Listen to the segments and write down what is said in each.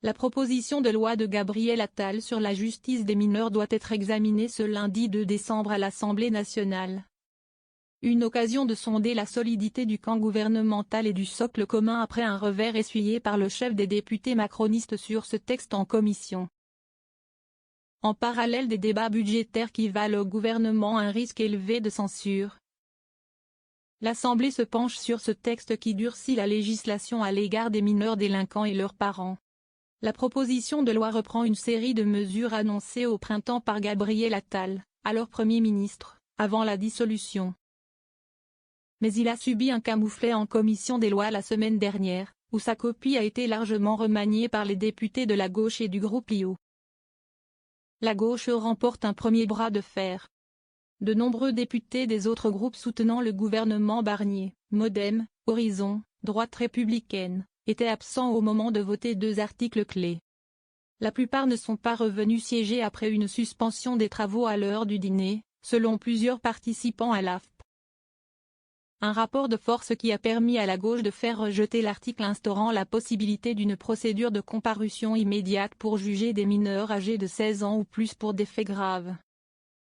La proposition de loi de Gabriel Attal sur la justice des mineurs doit être examinée ce lundi 2 décembre à l'Assemblée nationale. Une occasion de sonder la solidité du camp gouvernemental et du socle commun après un revers essuyé par le chef des députés macronistes sur ce texte en commission. En parallèle des débats budgétaires qui valent au gouvernement un risque élevé de censure, l'Assemblée se penche sur ce texte qui durcit la législation à l'égard des mineurs délinquants et leurs parents. La proposition de loi reprend une série de mesures annoncées au printemps par Gabriel Attal, alors Premier ministre, avant la dissolution. Mais il a subi un camouflet en commission des lois la semaine dernière, où sa copie a été largement remaniée par les députés de la gauche et du groupe LIO. La gauche remporte un premier bras de fer. De nombreux députés des autres groupes soutenant le gouvernement Barnier, Modem, Horizon, Droite républicaine, étaient absents au moment de voter deux articles clés. La plupart ne sont pas revenus siéger après une suspension des travaux à l'heure du dîner, selon plusieurs participants à l'AFP. Un rapport de force qui a permis à la gauche de faire rejeter l'article instaurant la possibilité d'une procédure de comparution immédiate pour juger des mineurs âgés de 16 ans ou plus pour des faits graves.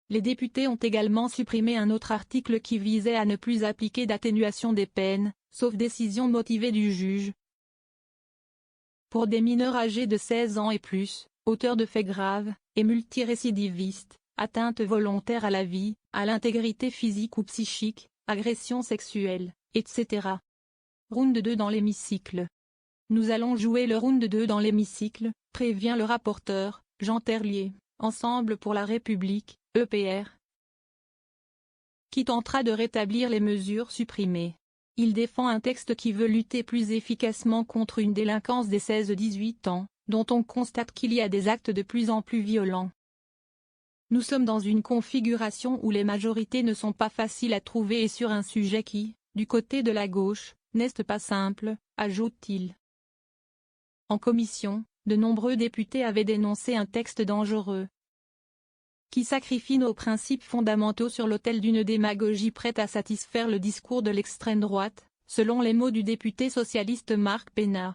Les députés ont également supprimé un autre article qui visait à ne plus appliquer d'atténuation des peines, sauf décision motivée du juge, pour des mineurs âgés de 16 ans et plus, auteurs de faits graves, et multirécidivistes, atteintes volontaires à la vie, à l'intégrité physique ou psychique, agression sexuelle, etc. Round 2 dans l'hémicycle. Nous allons jouer le round 2 dans l'hémicycle, prévient le rapporteur, Jean Terlier, Ensemble pour la République, EPR, qui tentera de rétablir les mesures supprimées. Il défend un texte qui veut lutter plus efficacement contre une délinquance des 16-18 ans, dont on constate qu'il y a des actes de plus en plus violents. Nous sommes dans une configuration où les majorités ne sont pas faciles à trouver et sur un sujet qui, du côté de la gauche, n'est pas simple, ajoute-t-il. En commission, de nombreux députés avaient dénoncé un texte dangereux, qui sacrifie nos principes fondamentaux sur l'autel d'une démagogie prête à satisfaire le discours de l'extrême droite, selon les mots du député socialiste Marc Pénard.